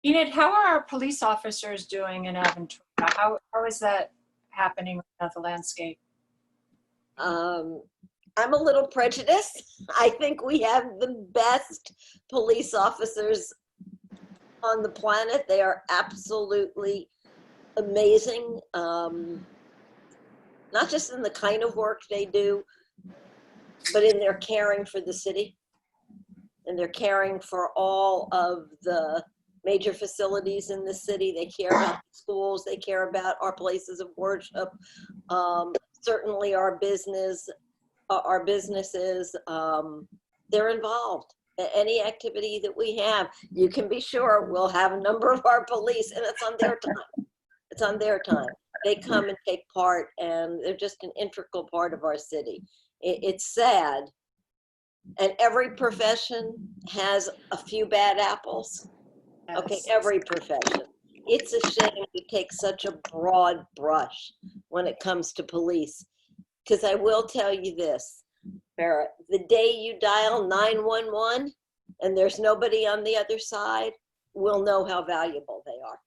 Enid, how are our police officers doing in Aventura? How is that happening without the landscape? I'm a little prejudiced. I think we have the best police officers on the planet. They are absolutely amazing. Not just in the kind of work they do, but in their caring for the city. And they're caring for all of the major facilities in the city. They care about the schools. They care about our places of worship. Certainly our businesses, they're involved. Any activity that we have, you can be sure we'll have a number of our police, and it's on their time. It's on their time. They come and take part, and they're just an integral part of our city. It's sad, and every profession has a few bad apples. Yes. Okay, every profession. It's a shame to take such a broad brush when it comes to police, because I will tell you this, Barrett, the day you dial 911 and there's nobody on the other side, we'll know how valuable they are.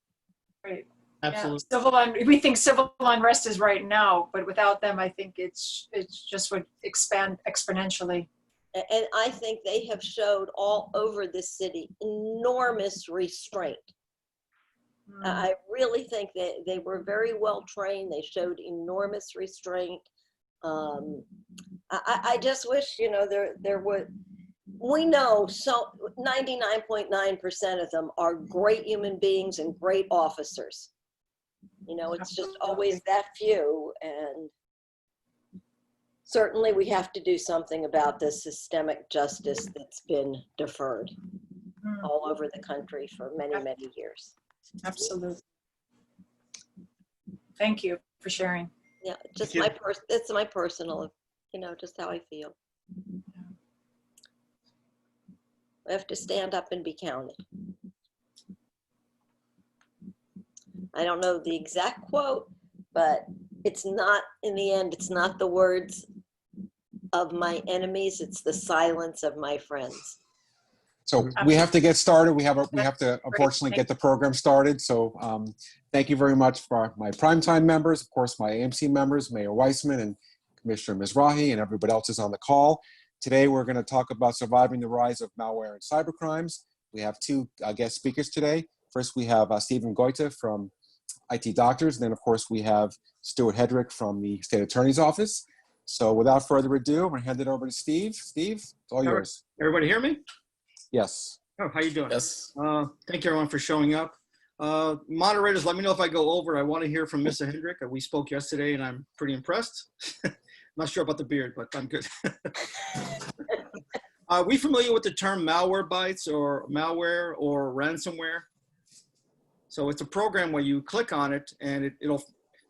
Right. Absolutely. Yeah, we think civil unrest is right now, but without them, I think it's just would expand exponentially. And I think they have showed all over this city enormous restraint. I really think that they were very well trained. They showed enormous restraint. I just wish, you know, there would, we know so 99.9% of them are great human beings and great officers. You know, it's just always that few, and certainly we have to do something about this systemic justice that's been deferred all over the country for many, many years. Absolutely. Thank you for sharing. Yeah, just it's my personal, you know, just how I feel. We have to stand up and be counted. I don't know the exact quote, but it's not, in the end, it's not the words of my enemies, it's the silence of my friends. So we have to get started. We have to unfortunately get the program started. So thank you very much for my primetime members, of course, my AMC members, Mayor Weissman and Commissioner Mizrahi, and everybody else is on the call. Today, we're going to talk about surviving the rise of malware and cybercrimes. We have two guest speakers today. First, we have Stephen Goitia from IT Doctors. And then, of course, we have Stewart Hedrick from the State Attorney's Office. So without further ado, I'm going to hand it over to Steve. Steve, it's all yours. Everybody hear me? Yes. Oh, how you doing? Yes. Thank you everyone for showing up. Moderators, let me know if I go over. I want to hear from Mr. Hedrick. We spoke yesterday and I'm pretty impressed. Not sure about the beard, but I'm good. Are we familiar with the term malware bytes or malware or ransomware? So it's a program where you click on it and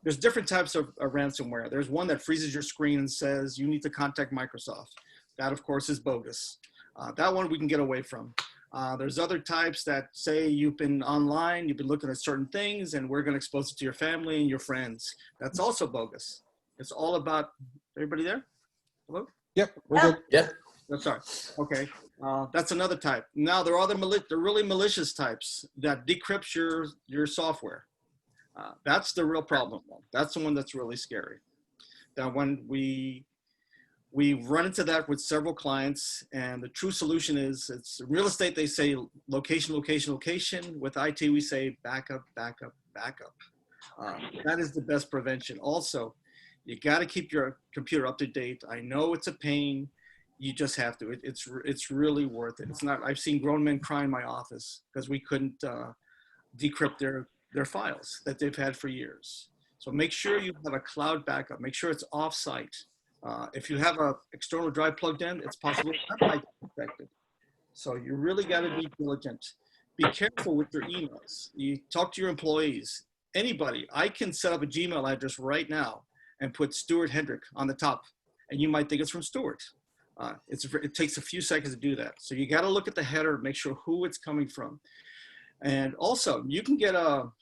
there's different types of ransomware. There's one that freezes your screen and says you need to contact Microsoft. That, of course, is bogus. That one we can get away from. There's other types that say you've been online, you've been looking at certain things, and we're going to expose it to your family and your friends. That's also bogus. It's all about, everybody there? Hello? Yep, we're good. Yeah. Oh, sorry. Okay. That's another type. Now, there are the really malicious types that decrypt your software. That's the real problem. That's the one that's really scary. That when we've run into that with several clients, and the true solution is, it's real estate, they say location, location, location. With IT, we say backup, backup, backup. That is the best prevention. Also, you got to keep your computer up to date. I know it's a pain. You just have to. It's really worth it. It's not. I've seen grown men cry in my office because we couldn't decrypt their files that they've had for years. So make sure you have a cloud backup. Make sure it's off-site. If you have an external drive plugged in, it's possible it's not protected. So you really got to be diligent. Be careful with your emails. You talk to your employees. Anybody. I can set up a Gmail address right now and put Stewart Hedrick on the top, and you might think it's from Stewart. It takes a few seconds to do that. So you got to look at the header, make sure who it's coming from. And also, you can get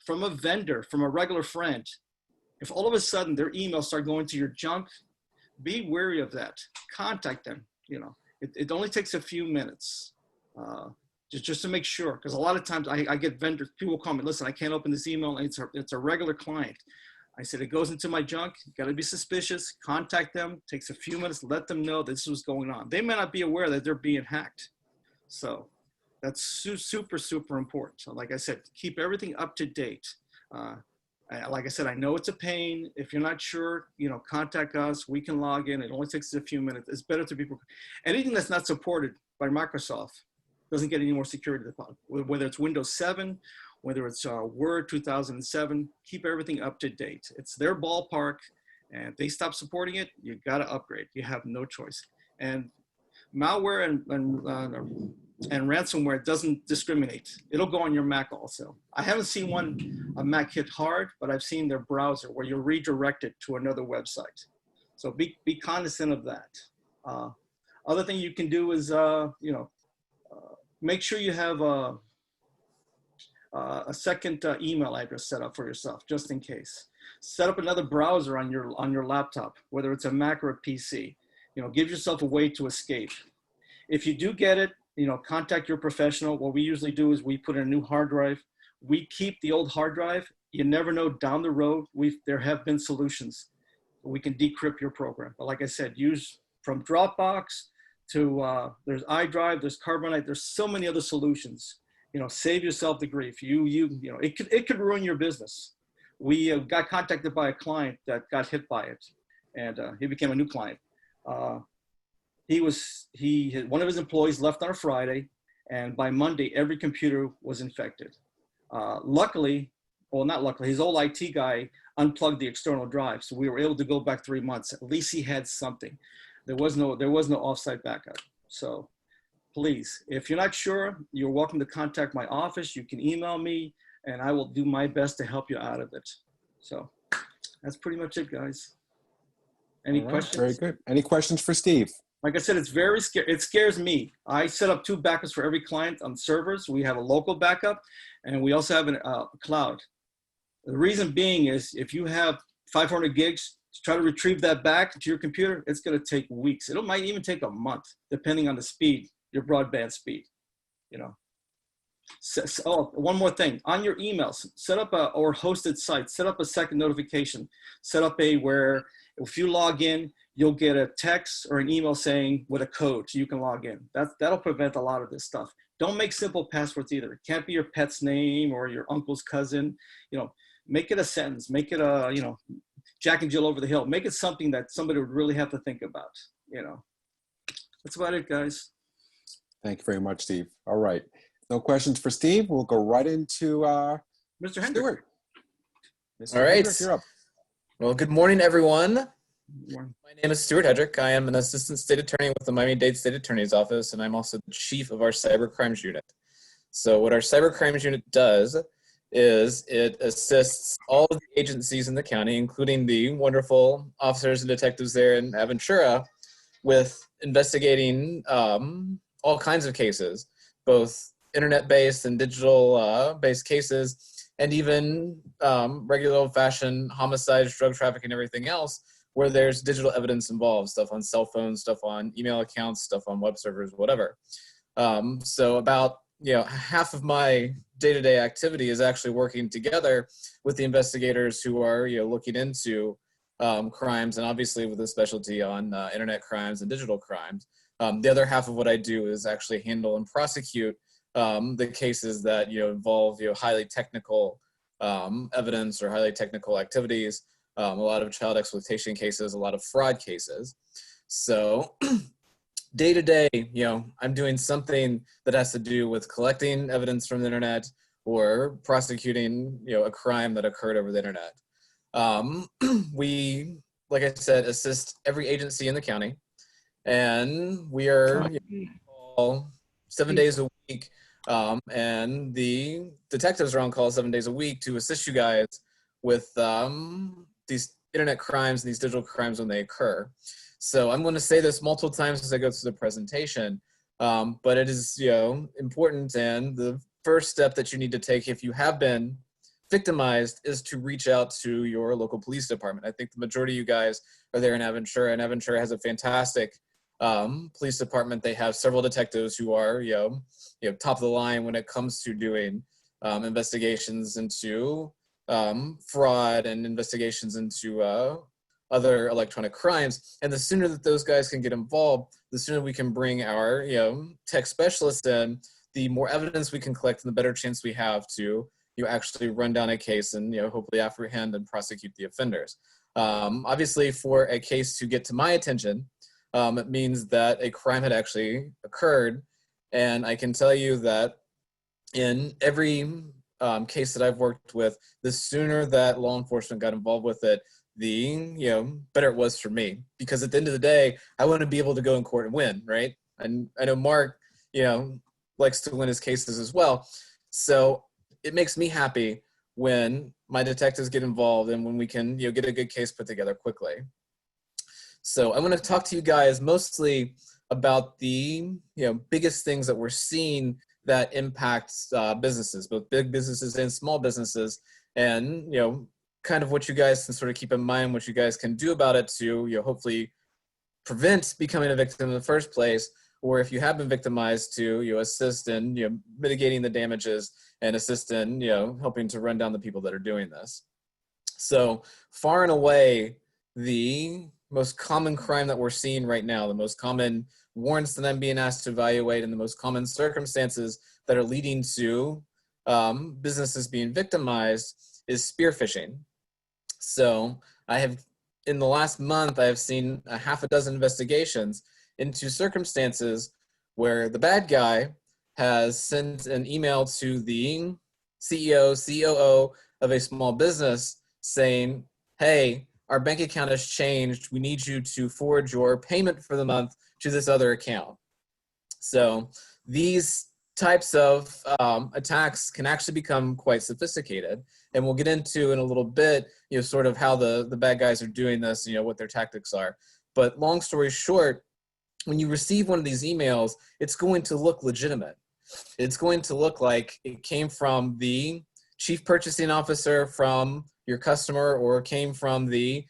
from a vendor, from a regular friend, If all of a sudden their emails start going to your junk, be wary of that. Contact them. You know, it only takes a few minutes just to make sure. Because a lot of times I get vendors, people call me, listen, I can't open this email. It's a regular client. I said, it goes into my junk. You got to be suspicious. Contact them. Takes a few minutes. Let them know this was going on. They may not be aware that they're being hacked. So that's super, super important. So like I said, keep everything up to date. Like I said, I know it's a pain. If you're not sure, you know, contact us. We can log in. It only takes a few minutes. It's better to be, anything that's not supported by Microsoft doesn't get any more security. Whether it's Windows 7, whether it's Word 2007, keep everything up to date. It's their ballpark, and if they stop supporting it, you got to upgrade. You have no choice. And malware and ransomware doesn't discriminate. It'll go on your Mac also. I haven't seen a Mac hit hard, but I've seen their browser where you're redirected to another website. So be cognizant of that. Other thing you can do is, make sure you have a second email address set up for yourself, just in case. Set up another browser on your laptop, whether it's a Mac or a PC. You know, give yourself a way to escape. If you do get it, you know, contact your professional. What we usually do is we put in a new hard drive. We keep the old hard drive. You never know, down the road, there have been solutions. We can decrypt your program. But like I said, use from Dropbox to there's iDrive, there's Carbonite, there's so many other solutions. You know, save yourself the grief. You know, it could ruin your business. We got contacted by a client that got hit by it, and he became a new client. One of his employees left on a Friday, and by Monday, every computer was infected. Luckily, well, not luckily, his old IT guy unplugged the external drive, so we were able to go back 3 months. At least he had something. There was no offsite backup. So please, if you're not sure, you're welcome to contact my office. You can email me, and I will do my best to help you out of it. So that's pretty much it, guys. Any questions? Very good. Any questions for Steve? Like I said, it's very scary. It scares me. I set up 2 backups for every client on servers. We have a local backup, and we also have a cloud. The reason being is if you have 500 gigs, to try to retrieve that back to your computer, it's going to take weeks. It might even take a month, depending on the speed, your broadband speed, you know. So, one more thing. On your emails, set up or hosted sites, set up a second notification. Set up where if you log in, you'll get a text or an email saying with a code so you can log in. That'll prevent a lot of this stuff. Don't make simple passwords either. It can't be your pet's name or your uncle's cousin. You know, make it a sentence. Make it a, you know, Jack and Jill over the hill. Make it something that somebody would really have to think about, you know. That's about it, guys. Thank you very much, Steve. All right. No questions for Steve. We'll go right into Mr. Hedrick. Stewart. Mr. All right. Hedrick, you're up. Well, good morning, everyone. Good morning. My name is Stewart Hedrick. I am an assistant state attorney with the Miami-Dade State Attorney's Office, and I'm also the chief of our Cybercrimes unit. So what our Cybercrimes unit does is it assists all of the agencies in the county, including the wonderful officers and detectives there in Aventura, with investigating all kinds of cases, both internet-based and digital-based cases, and even regular old-fashioned homicides, drug trafficking, everything else, where there's digital evidence involved, stuff on cell phones, stuff on email accounts, stuff on web servers, whatever. So about half of my day-to-day activity is actually working together with the investigators who are looking into crimes, and obviously with a specialty on internet crimes and digital crimes. The other half of what I do is actually handle and prosecute the cases that involve highly technical evidence or highly technical activities. A lot of child exploitation cases, a lot of fraud cases. So day to day, I'm doing something that has to do with collecting evidence from the internet or prosecuting, a crime that occurred over the internet. We, like I said, assist every agency in the county, and we are all 7 days a week, and the detectives are on call 7 days a week to assist you guys with these internet crimes and these digital crimes when they occur. So I'm going to say this multiple times as I go through the presentation, but it is important, and the first step that you need to take if you have been victimized is to reach out to your local police department. I think the majority of you guys are there in Aventura, and Aventura has a fantastic police department. They have several detectives who are, top of the line when it comes to doing investigations into fraud and investigations into other electronic crimes. And the sooner that those guys can get involved, the sooner we can bring our, tech specialists in, the more evidence we can collect and the better chance we have to actually run down a case and, hopefully apprehend and prosecute the offenders. Obviously, for a case to get to my attention, it means that a crime had actually occurred. And I can tell you that in every case that I've worked with, the sooner that law enforcement got involved with it, the better it was for me. Because at the end of the day, I want to be able to go in court and win, right? And I know Mark, likes to win his cases as well. So it makes me happy when my detectives get involved and when we can, get a good case put together quickly. So I want to talk to you guys mostly about the, biggest things that we're seeing that impacts businesses, both big businesses and small businesses, and, kind of what you guys can sort of keep in mind, what you guys can do about it to, hopefully prevent becoming a victim in the first place, or if you have been victimized to, assist in, mitigating the damages and assist in, helping to run down the people that are doing this. So far and away, the most common crime that we're seeing right now, the most common warrants that I'm being asked to evaluate, and the most common circumstances that are leading to businesses being victimized is spear phishing. So in the last month, I have seen a half a dozen investigations into circumstances where the bad guy has sent an email to the CEO, COO of a small business saying, hey, our bank account has changed. We need you to forward your payment for the month to this other account. So these types of attacks can actually become quite sophisticated. And we'll get into in a little bit, sort of how the bad guys are doing this, what their tactics are. But long story short, when you receive one of these emails, it's going to look legitimate. It's going to look like it came from the chief purchasing officer from your customer, or came from the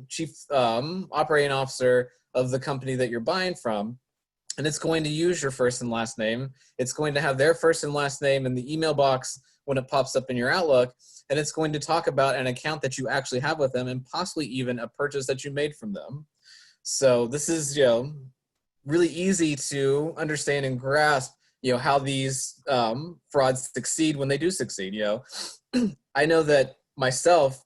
chief operating officer of the company that you're buying from. And it's going to use your first and last name. It's going to have their first and last name in the email box when it pops up in your Outlook. And it's going to talk about an account that you actually have with them, and possibly even a purchase that you made from them. So this is, really easy to understand and grasp, how these frauds succeed when they do succeed. I know that myself,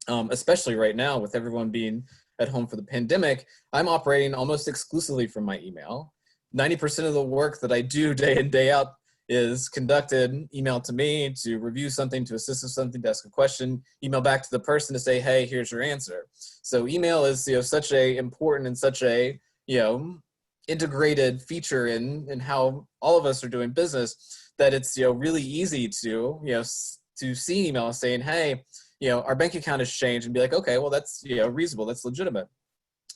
especially right now with everyone being at home for the pandemic, I'm operating almost exclusively from my email. 90% of the work that I do day in, day out is conducted, email to me to review something, to assist with something, to ask a question, email back to the person to say, hey, here's your answer. So email is, such a important and such a, integrated feature in how all of us are doing business, that it's, really easy to, to see an email saying, hey, our bank account has changed, and be like, okay, well, that's, reasonable, that's legitimate.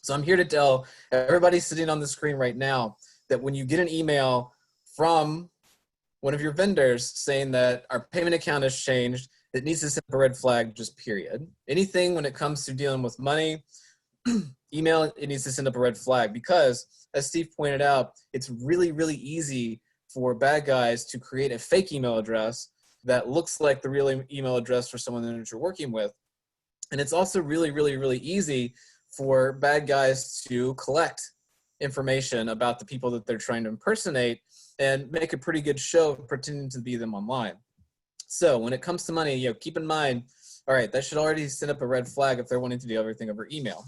So I'm here to tell everybody sitting on the screen right now that when you get an email from one of your vendors saying that our payment account has changed, it needs to send a red flag, just period. Anything when it comes to dealing with money, email, it needs to send up a red flag, because as Steve pointed out, it's really, really easy for bad guys to create a fake email address that looks like the real email address for someone that you're working with. And it's also really, really, really easy for bad guys to collect information about the people that they're trying to impersonate and make a pretty good show of pretending to be them online. So when it comes to money, keep in mind, all right, that should already send up a red flag if they're wanting to do everything over email.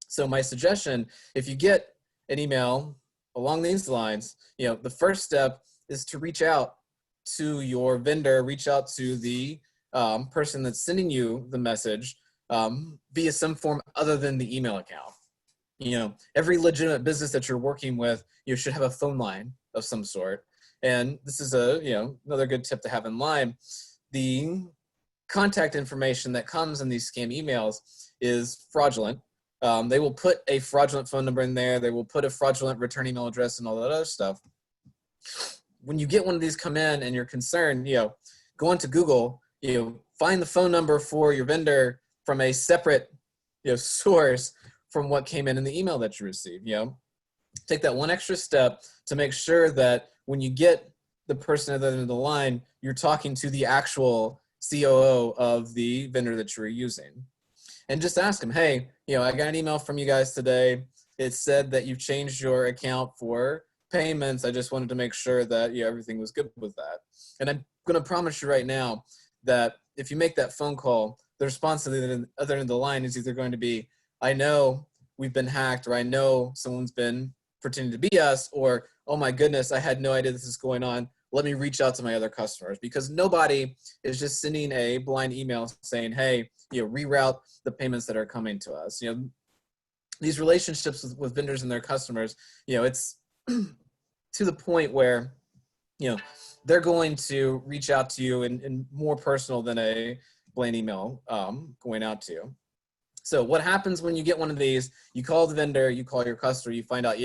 So my suggestion, if you get an email along these lines, the first step is to reach out to your vendor, reach out to the person that's sending you the message via some form other than the email account. Every legitimate business that you're working with, you should have a phone line of some sort. And this is another good tip to have in mind. The contact information that comes in these scam emails is fraudulent. They will put a fraudulent phone number in there. They will put a fraudulent return email address and all that other stuff. When you get one of these come in and you're concerned, go into Google, find the phone number for your vendor from a separate, source from what came in the email that you received. Take that one extra step to make sure that when you get the person at the end of the line, you're talking to the actual COO of the vendor that you're using. And just ask them, hey, I got an email from you guys today. It said that you've changed your account for payments. I just wanted to make sure that everything was good with that. And I'm going to promise you right now that if you make that phone call, the response to the other end of the line is either going to be, I know we've been hacked, or I know someone's been pretending to be us, or, oh my goodness, I had no idea this is going on. Let me reach out to my other customers, because nobody is just sending a blind email saying, hey, reroute the payments that are coming to us. These relationships with vendors and their customers, it's to the point where, they're going to reach out to you in more personal than a plain email going out to you. So what happens when you get one of these? You call the vendor, you call your customer, you find out,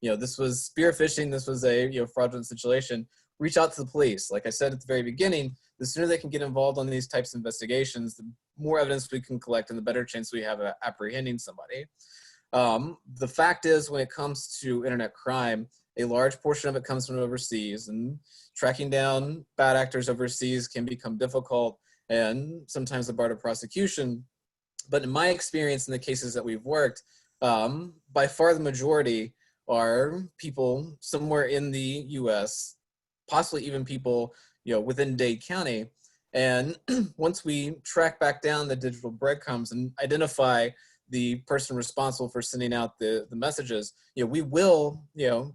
this was spear phishing, this was a fraudulent situation. Reach out to the police. Like I said at the very beginning, the sooner they can get involved on these types of investigations, the more evidence we can collect and the better chance we have of apprehending somebody. The fact is, when it comes to internet crime, a large portion of it comes from overseas, and tracking down bad actors overseas can become difficult and sometimes a bar to prosecution. But in my experience in the cases that we've worked, by far the majority are people somewhere in the US, possibly even people within Dade County. And once we track back down the digital breadcrumbs and identify the person responsible for sending out the messages, we will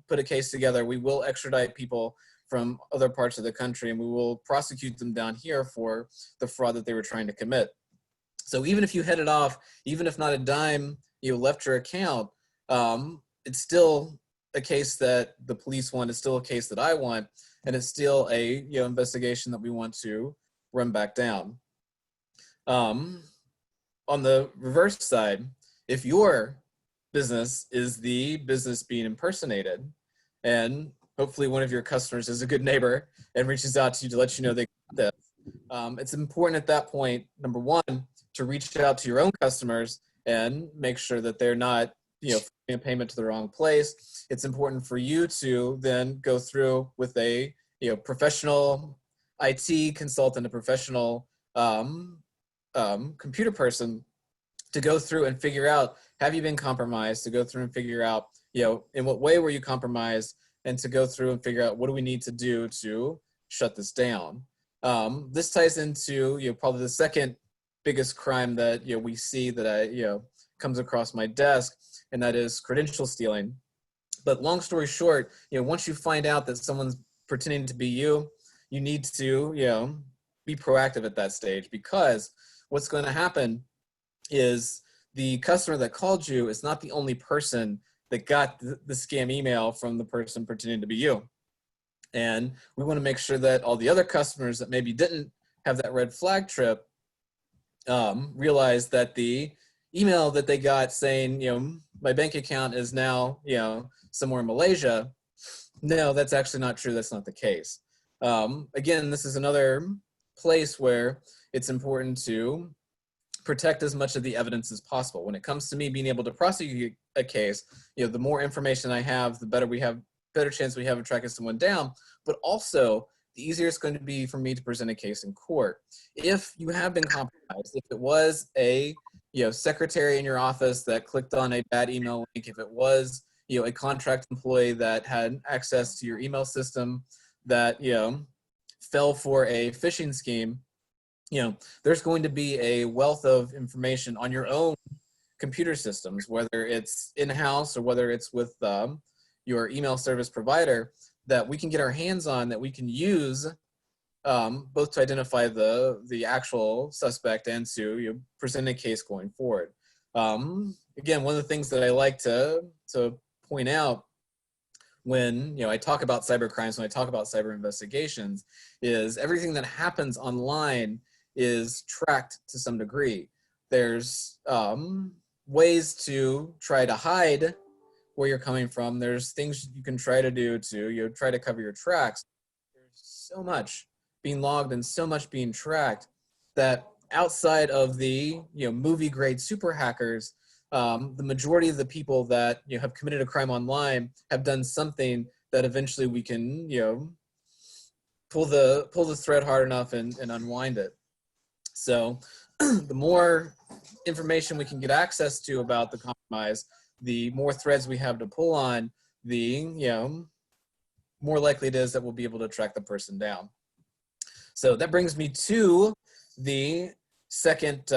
put a case together. We will extradite people from other parts of the country, and we will prosecute them down here for the fraud that they were trying to commit. So even if you head it off, even if not a dime left your account, it's still a case that the police want. It's still a case that I want, and it's still a investigation that we want to run back down. On the reverse side, if your business is the business being impersonated, and hopefully one of your customers is a good neighbor and reaches out to you to let you know they got this, it's important at that point, number one, to reach out to your own customers and make sure that they're not a payment to the wrong place. It's important for you to then go through with a professional IT consultant, a professional computer person, to go through and figure out, have you been compromised, to go through and figure out in what way were you compromised, and to go through and figure out what do we need to do to shut this down. This ties into probably the second biggest crime that we see that comes across my desk, and that is credential stealing. But long story short, once you find out that someone's pretending to be you, you need to be proactive at that stage, because what's going to happen is the customer that called you is not the only person that got the scam email from the person pretending to be you. And we want to make sure that all the other customers that maybe didn't have that red flag trip realize that the email that they got saying, my bank account is now, somewhere in Malaysia. No, that's actually not true. That's not the case. Again, this is another place where it's important to protect as much of the evidence as possible. When it comes to me being able to prosecute a case, the more information I have, the better chance we have of tracking someone down, but also the easier it's going to be for me to present a case in court. If you have been compromised, if it was a secretary in your office that clicked on a bad email link, if it was a contract employee that had access to your email system that fell for a phishing scheme, there's going to be a wealth of information on your own computer systems, whether it's in-house or whether it's with your email service provider, that we can get our hands on, that we can use both to identify the actual suspect and to present a case going forward. Again, one of the things that I like to point out when I talk about cybercrimes, when I talk about cyber investigations, is everything that happens online is tracked to some degree. There's ways to try to hide where you're coming from. There's things you can try to do to try to cover your tracks. There's so much being logged and so much being tracked that outside of the movie grade super hackers, the majority of the people that have committed a crime online have done something that eventually we can pull the thread hard enough and unwind it. So the more information we can get access to about the compromise, the more threads we have to pull on, the more likely it is that we'll be able to track the person down. So that brings me to the second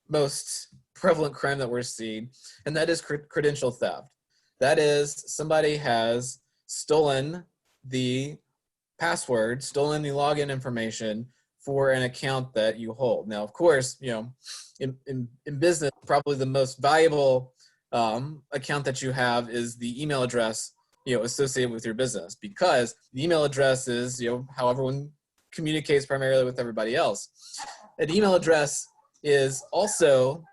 most prevalent crime that we're seeing, and that is credential theft. That is, somebody has stolen the password, stolen the login information for an account that you hold. Now, of course, in business, probably the most valuable account that you have is the email address associated with your business, because the email address is how everyone communicates primarily with everybody else. An email address is also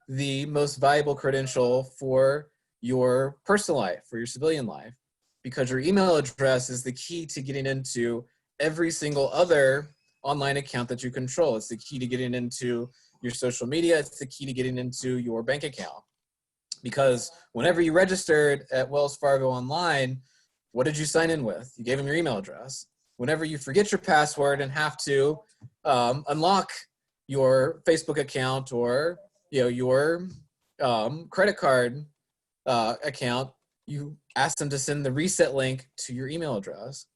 the most valuable credential for your personal life, for your civilian life, because your email address is the key to getting into every single other online account that you control. It's the key to getting into your social media. It's the key to getting into your bank account. Because whenever you registered at Wells Fargo online, what did you sign in with? You gave them your email address. Whenever you forget your password and have to unlock your Facebook account or your credit card account, you ask them to send the reset link to your email address.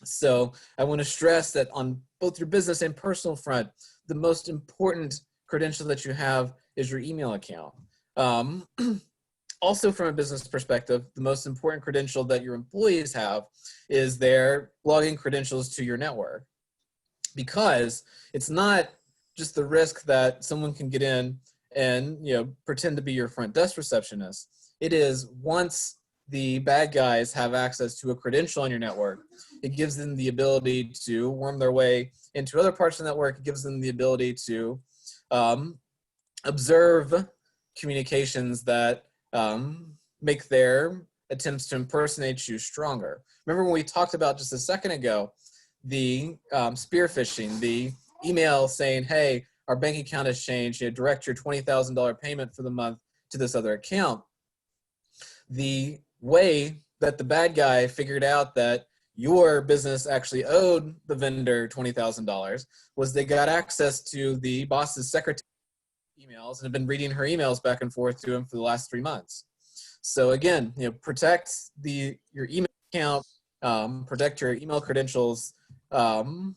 So I want to stress that on both your business and personal front, the most important credential that you have is your email account. Also, from a business perspective, the most important credential that your employees have is their login credentials to your network, because it's not just the risk that someone can get in and pretend to be your front desk receptionist. It is, once the bad guys have access to a credential on your network, it gives them the ability to worm their way into other parts of the network. It gives them the ability to observe communications that make their attempts to impersonate you stronger. Remember when we talked about just a second ago, the spear phishing, the email saying, hey, our bank account has changed, direct your $20,000 payment for the month to this other account. The way that the bad guy figured out that your business actually owed the vendor $20,000 was they got access to the boss's secretary emails and have been reading her emails back and forth to him for the last 3 months. So again, protect your email account, protect your email credentials. The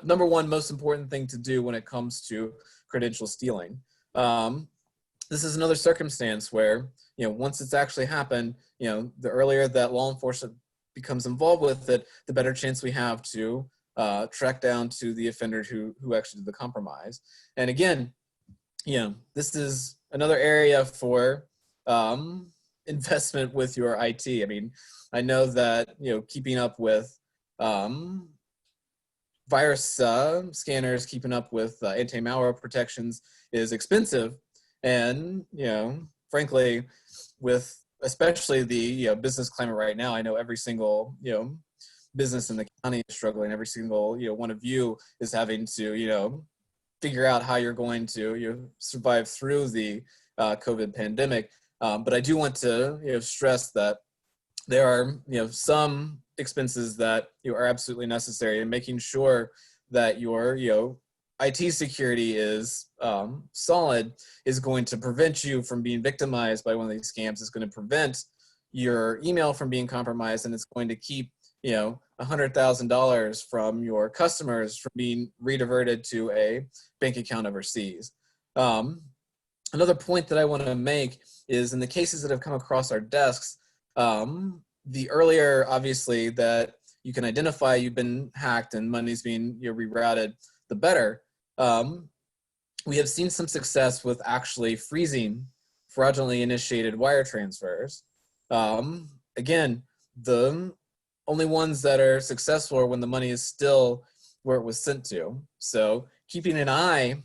number one most important thing to do when it comes to credential stealing. This is another circumstance where, once it's actually happened, the earlier that law enforcement becomes involved with it, the better chance we have to track down to the offender who actually did the compromise. And again, this is another area for investment with your IT. I mean, I know that, keeping up with virus scanners, keeping up with anti-malware protections is expensive. And, frankly, with especially the business climate right now, I know every single, business in the county is struggling. Every single, one of you is having to, figure out how you're going to survive through the COVID pandemic. But I do want to, stress that there are, some expenses that are absolutely necessary, and making sure that your, IT security is solid is going to prevent you from being victimized by one of these scams. It's going to prevent your email from being compromised, and it's going to keep $100,000 from your customers from being rediverted to a bank account overseas. Another point that I want to make is, in the cases that have come across our desks, the earlier, obviously, that you can identify you've been hacked and money's being rerouted, the better. We have seen some success with actually freezing fraudulently initiated wire transfers. Again, the only ones that are successful are when the money is still where it was sent to. So keeping an eye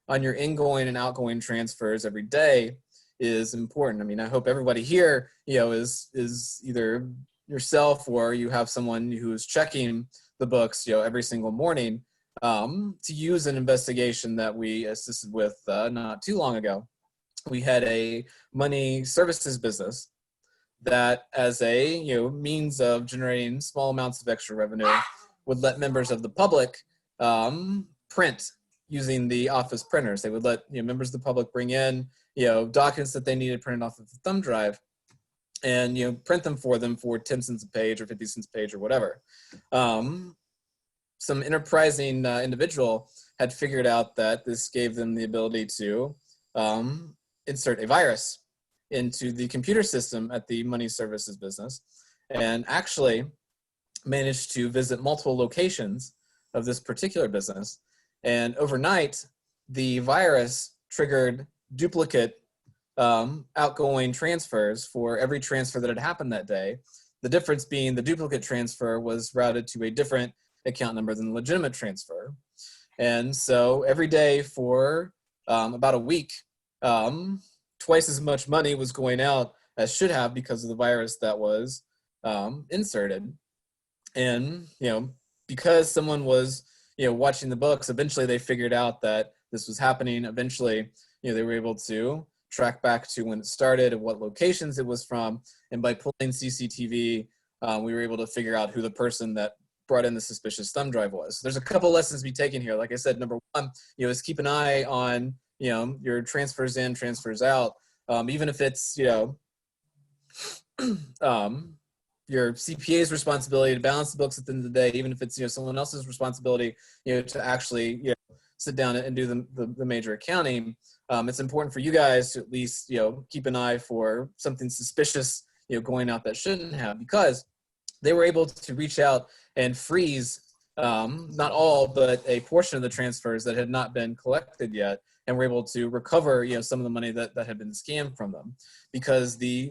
on your ingoing and outgoing transfers every day is important. I mean, I hope everybody here, is either yourself or you have someone who is checking the books, every single morning. to use an investigation that we assisted with not too long ago. We had a money services business that, as a means of generating small amounts of extra revenue, would let members of the public print using the office printers. They would let members of the public bring in documents that they needed printed off of the thumb drive, and print them for them for 10 cents a page or 50 cents a page or whatever. Some enterprising individual had figured out that this gave them the ability to insert a virus into the computer system at the money services business, and actually managed to visit multiple locations of this particular business. And overnight, the virus triggered duplicate outgoing transfers for every transfer that had happened that day. The difference being the duplicate transfer was routed to a different account number than the legitimate transfer. And so every day for about a week, twice as much money was going out as should have because of the virus that was inserted. And because someone was watching the books, eventually they figured out that this was happening. Eventually they were able to track back to when it started and what locations it was from, and by pulling CCTV we were able to figure out who the person that brought in the suspicious thumb drive was. There's a couple lessons to be taken here. Like I said, number one, is keep an eye on your transfers in, transfers out, even if it's your CPA's responsibility to balance the books at the end of the day, even if it's someone else's responsibility to actually sit down and do the major accounting. It's important for you guys to at least keep an eye for something suspicious going out that shouldn't have, because they were able to reach out and freeze not all, but a portion of the transfers that had not been collected yet, and were able to recover some of the money that had been scammed from them. Because the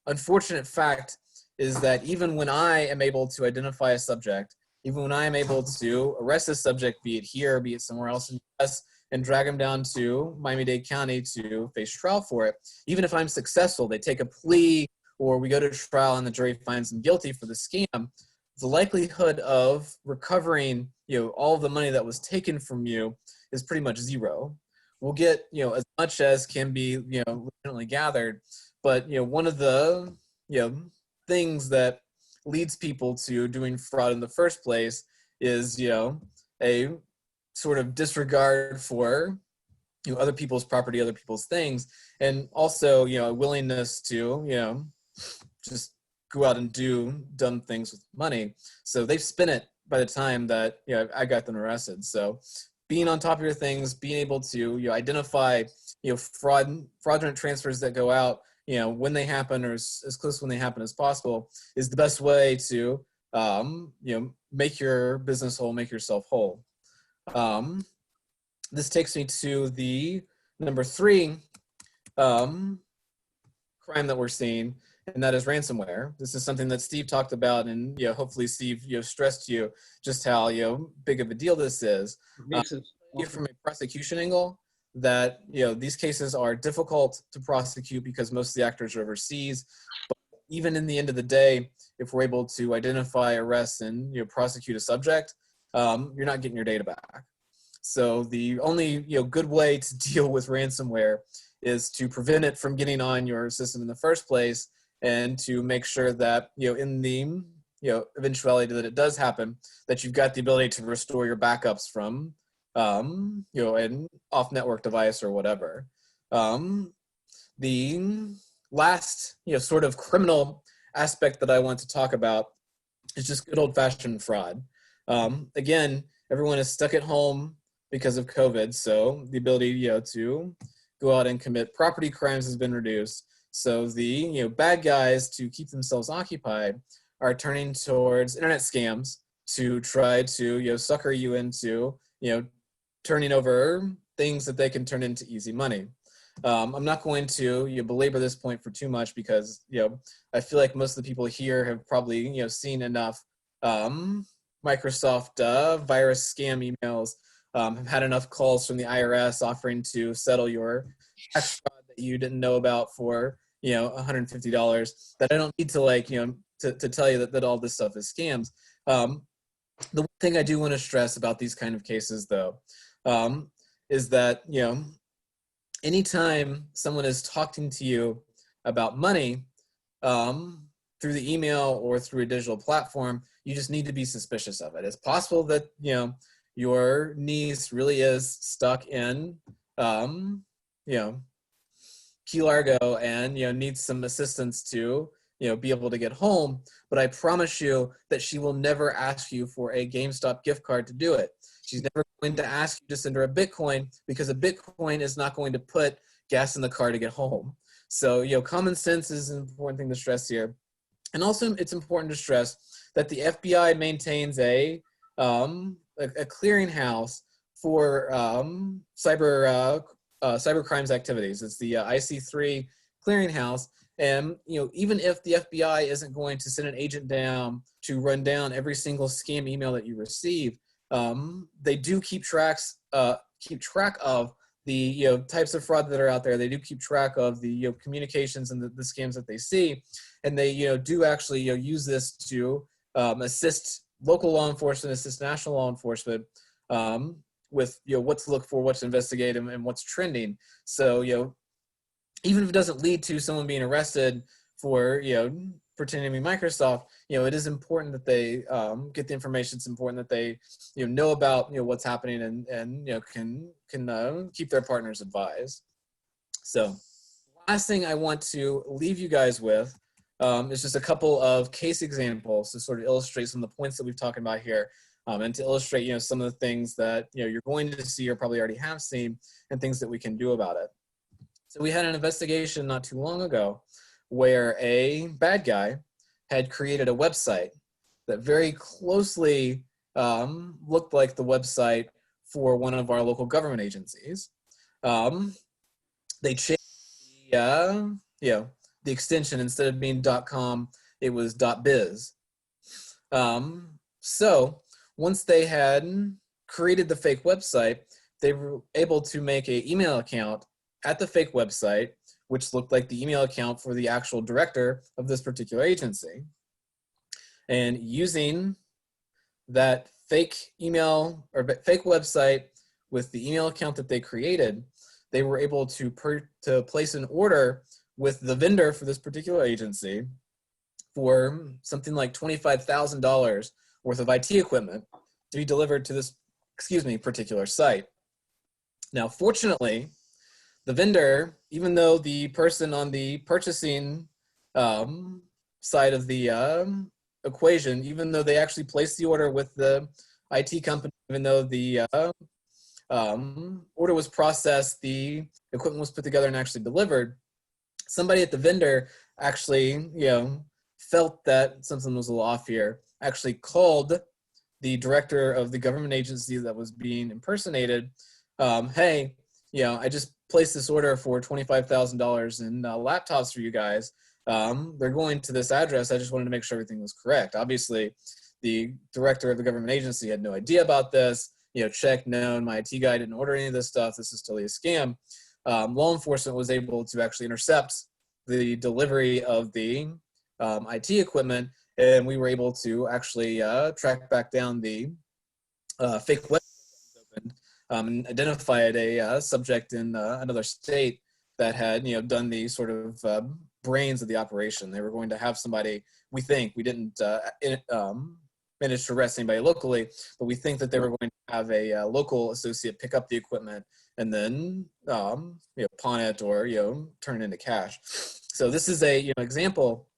unfortunate fact is that even when I am able to identify a subject, even when I am able to arrest a subject, be it here, be it somewhere else in the US, and drag them down to Miami-Dade County to face trial for it, even if I'm successful, they take a plea or we go to trial and the jury finds them guilty for the scam, the likelihood of recovering all of the money that was taken from you is pretty much zero. We'll get as much as can be legitimately gathered, but one of the things that leads people to doing fraud in the first place is a sort of disregard for other people's property, other people's things, and also a willingness to just go out and do dumb things with money. So they've spent it by the time that I got them arrested. So being on top of your things, being able to identify fraudulent transfers that go out when they happen, or as close to when they happen as possible, is the best way to make your business whole, make yourself whole. This takes me to the number 3 crime that we're seeing, and that is ransomware. This is something that Steve talked about, and hopefully Steve stressed to you just how big of a deal this is. From a prosecution angle, that these cases are difficult to prosecute because most of the actors are overseas. But even in the end of the day, if we're able to identify, arrest, and prosecute a subject, you're not getting your data back. So the only good way to deal with ransomware is to prevent it from getting on your system in the first place, and to make sure that in the eventuality that it does happen, that you've got the ability to restore your backups from an off-network device or whatever. The last sort of criminal aspect that I want to talk about is just good old-fashioned fraud. Again, everyone is stuck at home because of COVID, so the ability to go out and commit property crimes has been reduced. So the bad guys, to keep themselves occupied, are turning towards internet scams to try to sucker you into turning over things that they can turn into easy money. I'm not going to belabor this point for too much, because I feel like most of the people here have probably seen enough Microsoft virus scam emails, have had enough calls from the IRS offering to settle your tax fraud that you didn't know about for $150, that I don't need to to tell you that all this stuff is scams. The one thing I do want to stress about these kind of cases, though, is that, anytime someone is talking to you about money through the email or through a digital platform, you just need to be suspicious of it. It's possible that, your niece really is stuck in, Key Largo and, needs some assistance to, be able to get home. But I promise you that she will never ask you for a GameStop gift card to do it. She's never going to ask you to send her a Bitcoin, because a Bitcoin is not going to put gas in the car to get home. So, common sense is an important thing to stress here. And also, it's important to stress that the FBI maintains a clearinghouse for cybercrimes activities. It's the IC3 clearinghouse. And, even if the FBI isn't going to send an agent down to run down every single scam email that you receive, they do keep track of the types of fraud that are out there. They do keep track of the communications and the scams that they see, and they do actually use this to assist local law enforcement, assist national law enforcement with what to look for, what to investigate, and what's trending. So even if it doesn't lead to someone being arrested for pretending to be Microsoft, it is important that they get the information. It's important that they know about what's happening and can keep their partners advised. So last thing I want to leave you guys with is just a couple of case examples to sort of illustrate some of the points that we've talked about here, and to illustrate some of the things that you're going to see or probably already have seen, and things that we can do about it. So we had an investigation not too long ago where a bad guy had created a website that very closely looked like the website for one of our local government agencies. They changed the extension. Instead of being .com, it was .biz. So once they had created the fake website, they were able to make an email account at the fake website, which looked like the email account for the actual director of this particular agency. And using that fake email or fake website with the email account that they created, they were able to place an order with the vendor for this particular agency for something like $25,000 worth of IT equipment to be delivered to this, particular site. Now, fortunately, the vendor, even though the person on the purchasing side of the equation, even though they actually placed the order with the IT company, even though the order was processed, the equipment was put together and actually delivered, somebody at the vendor actually, felt that something was a little off here, actually called the director of the government agency that was being impersonated. Hey, I just placed this order for $25,000 in laptops for you guys. They're going to this address. I just wanted to make sure everything was correct. Obviously, the director of the government agency had no idea about this. Check, no, my IT guy didn't order any of this stuff. This is totally a scam. Law enforcement was able to actually intercept the delivery of the IT equipment, and we were able to actually track back down the fake website and identified a subject in another state that had done the sort of brains of the operation. They were going to have somebody, we didn't manage to arrest anybody locally, but we think that they were going to have a local associate pick up the equipment and then pawn it or turn it into cash. So this is a example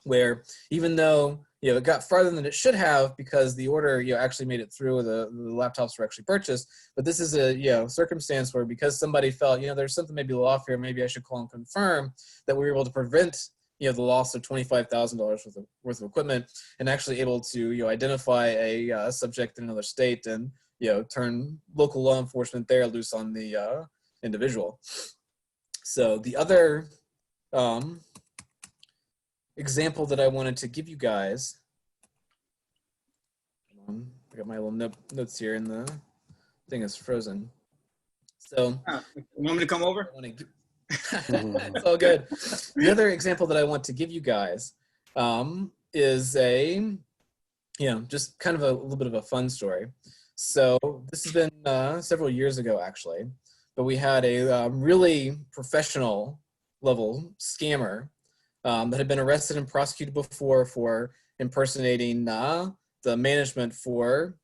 where even though it got farther than it should have because the order actually made it through, the laptops were actually purchased, but this is a circumstance where because somebody felt there's something maybe a little off here, maybe I should call and confirm, that we were able to prevent the loss of $25,000 worth of equipment, and actually able to identify a subject in another state and turn local law enforcement there loose on the individual. So the other example that I wanted to give you guys, I got my little notes here and the thing is frozen. So You want me to come over? it's all good. The other example that I want to give you guys is a just kind of a little bit of a fun story. So this has been several years ago, actually, but we had a really professional level scammer that had been arrested and prosecuted before for impersonating the management for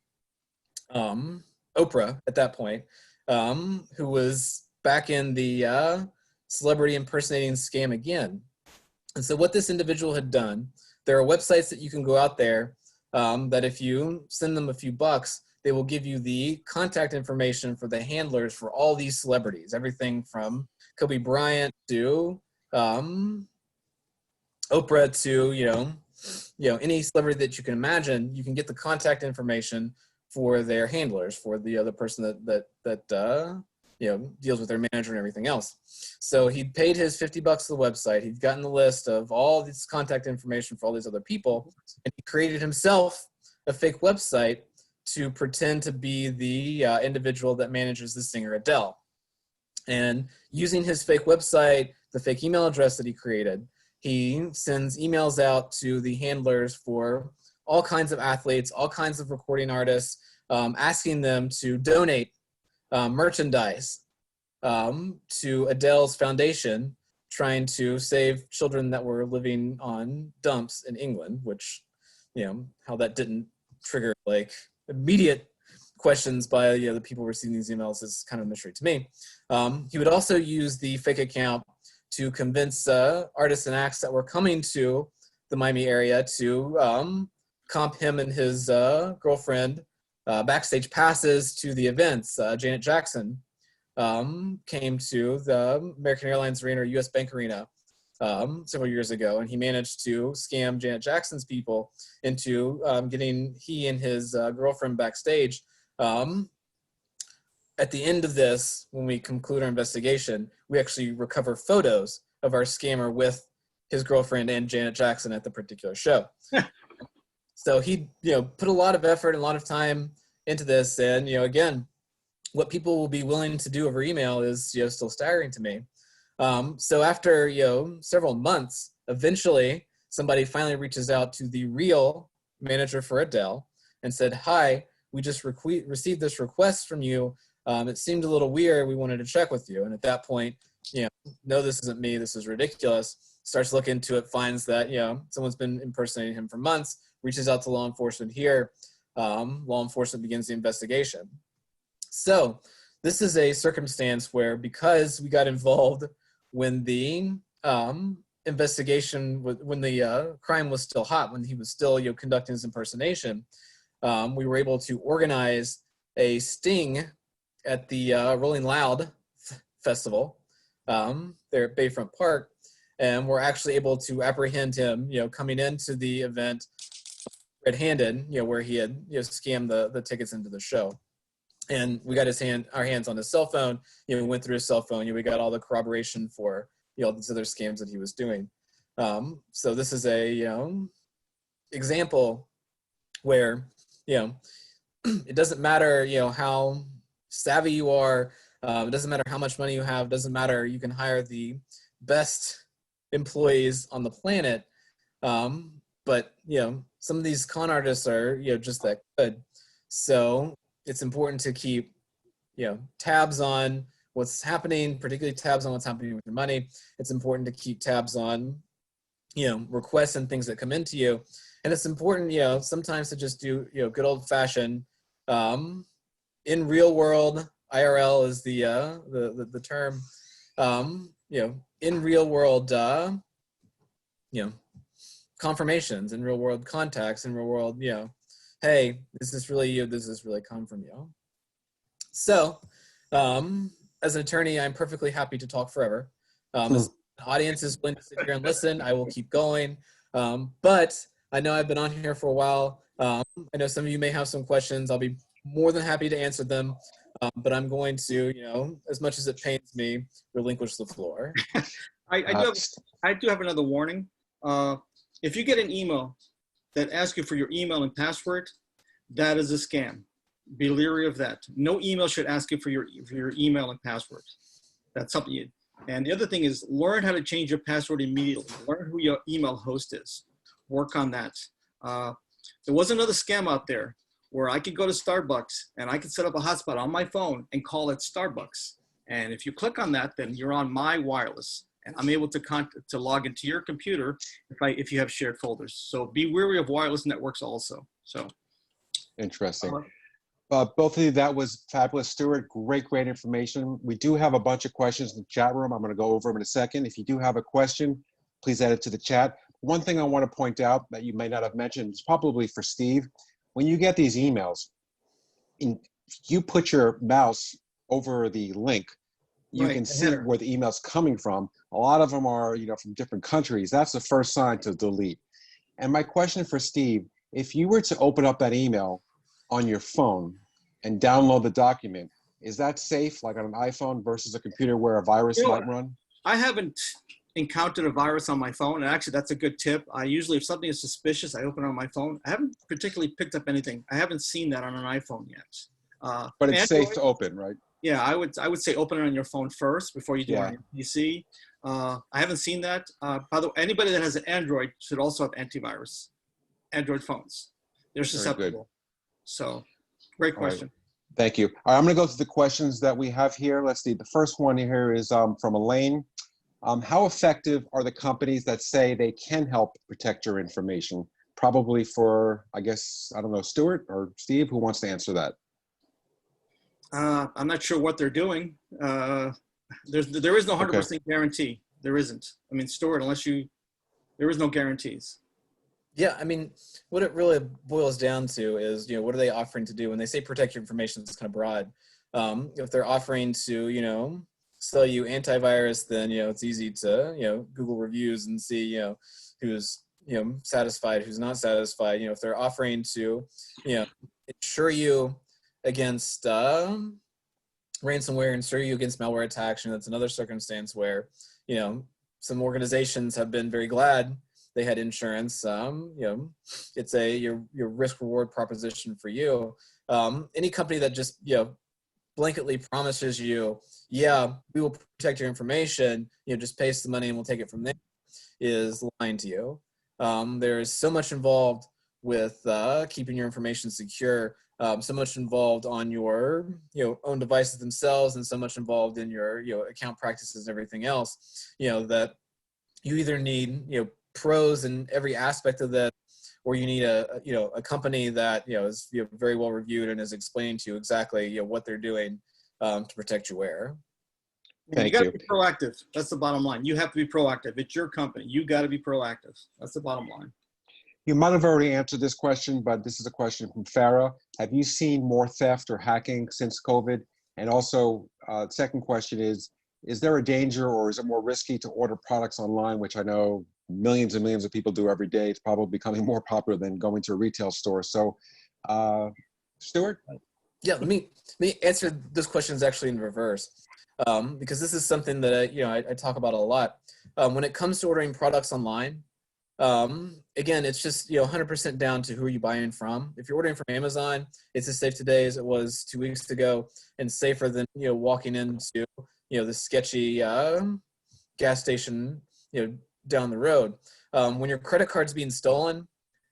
Oprah at that point, who was back in the celebrity impersonating scam again. And so what this individual had done, there are websites that you can go out there that if you send them a few bucks, they will give you the contact information for the handlers for all these celebrities, everything from Kobe Bryant to Oprah to, any celebrity that you can imagine. You can get the contact information for their handlers, for the other person that deals with their manager and everything else. So he paid his $50 to the website. He'd gotten the list of all this contact information for all these other people, and he created himself a fake website to pretend to be the individual that manages the singer Adele. And using his fake website, the fake email address that he created, he sends emails out to the handlers for all kinds of athletes, all kinds of recording artists, asking them to donate merchandise to Adele's foundation, trying to save children that were living on dumps in England, which, how that didn't trigger like immediate questions by the people receiving these emails is kind of a mystery to me. He would also use the fake account to convince artists and acts that were coming to the Miami area to comp him and his girlfriend backstage passes to the events. Janet Jackson came to the American Airlines Arena or US Bank Arena several years ago, and he managed to scam Janet Jackson's people into getting he and his girlfriend backstage. At the end of this, when we conclude our investigation, we actually recover photos of our scammer with his girlfriend and Janet Jackson at the particular show. So he, put a lot of effort and a lot of time into this, and again, what people will be willing to do over email is still staggering to me. So after several months, eventually somebody finally reaches out to the real manager for Adele and said, "Hi, we just received this request from you. It seemed a little weird. We wanted to check with you." And at that point, no, this isn't me. This is ridiculous. Starts looking into it, finds that someone's been impersonating him for months. Reaches out to law enforcement here. Law enforcement begins the investigation. So this is a circumstance where, because we got involved when the investigation, when the crime was still hot, when he was still conducting his impersonation, we were able to organize a sting at the Rolling Loud Festival there at Bayfront Park, and we're actually able to apprehend him, coming into the event red-handed, where he had scammed the tickets into the show. And we got our hands on his cell phone. We went through his cell phone. We got all the corroboration for all these other scams that he was doing. So this is a example where it doesn't matter how savvy you are. It doesn't matter how much money you have. It doesn't matter. You can hire the best employees on the planet. But some of these con artists are just that good. So it's important to keep tabs on what's happening, particularly tabs on what's happening with your money. It's important to keep tabs on requests and things that come into you. And it's important sometimes to just do good old fashioned in real world, IRL is the term, in real world confirmations, in real world contacts, in real world hey, this is really you, this is really come from you. So as an attorney, I'm perfectly happy to talk forever. As the audience is willing to sit here and listen, I will keep going. But I know I've been on here for a while. I know some of you may have some questions. I'll be more than happy to answer them. But I'm going to, as much as it pains me, relinquish the floor. I do have another warning. If you get an email that asks you for your email and password, that is a scam. Be leery of that. No email should ask you for your email and password. That's something you. And the other thing is, learn how to change your password immediately. Learn who your email host is. Work on that. There was another scam out there where I could go to Starbucks and I could set up a hotspot on my phone and call it Starbucks. And if you click on that, then you're on my wireless, and I'm able to log into your computer if you have shared folders. So be wary of wireless networks also. So Interesting. Both of you, that was fabulous. Stewart, great information. We do have a bunch of questions in the chat room. I'm going to go over them in a second. If you do have a question, please add it to the chat. One thing I want to point out that you may not have mentioned is probably for Steve. When you get these emails, you put your mouse over the link, you Right, can the see header. where the email's coming from. A lot of them are, from different countries. That's the first sign to delete. And my question for Steve, if you were to open up that email on your phone and download the document, is that safe, like on an iPhone versus a computer where a virus might run? I haven't encountered a virus on my phone, and actually that's a good tip. I usually, if something is suspicious, I open it on my phone. I haven't particularly picked up anything. I haven't seen that on an iPhone yet. But it's Android, safe to open, right? yeah, I would say open it on your phone first before you do it on your PC. I haven't seen that. By the way, anybody that has an Android should also have antivirus. Android phones, they're susceptible. So, great question. Right. Thank you. All right, I'm going to go through the questions that we have here. Let's see. The first one here is from Elaine. How effective are the companies that say they can help protect your information? Probably for, I guess, I don't know, Stewart or Steve, who wants to answer that? I'm not sure what they're doing. There is no 100% guarantee. There isn't. I mean, Stewart, there is no guarantees. Yeah, I mean, what it really boils down to is, what are they offering to do? When they say protect your information, it's kind of broad. If they're offering to, sell you antivirus, then, it's easy to, Google reviews and see, who's, satisfied, who's not satisfied. If they're offering to, insure you against ransomware, insure you against malware attacks, that's another circumstance where, some organizations have been very glad they had insurance. It's your risk reward proposition for you. Any company that just blanketly promises you, we will protect your information, just pay us the money and we'll take it from there, is lying to you. There is so much involved with keeping your information secure, so much involved on your own devices themselves, and so much involved in your account practices and everything else, that you either need pros in every aspect of that, or you need a company that is very well reviewed and is explaining to you exactly what they're doing to protect you where. You got to be proactive. That's the bottom line. You have to be proactive. It's your company. You got to be proactive. That's the bottom line. You might have already answered this question, but this is a question from Farah. Have you seen more theft or hacking since COVID? And also, second question is there a danger, or is it more risky to order products online, which I know millions and millions of people do every day? It's probably becoming more popular than going to a retail store. So, Stewart? Yeah, let me answer this question actually in reverse, because this is something that I talk about a lot. When it comes to ordering products online, again, it's just 100% down to who you buying from. If you're ordering from Amazon, it's as safe today as it was 2 weeks ago, and safer than walking into the sketchy gas station down the road. When your credit card's being stolen,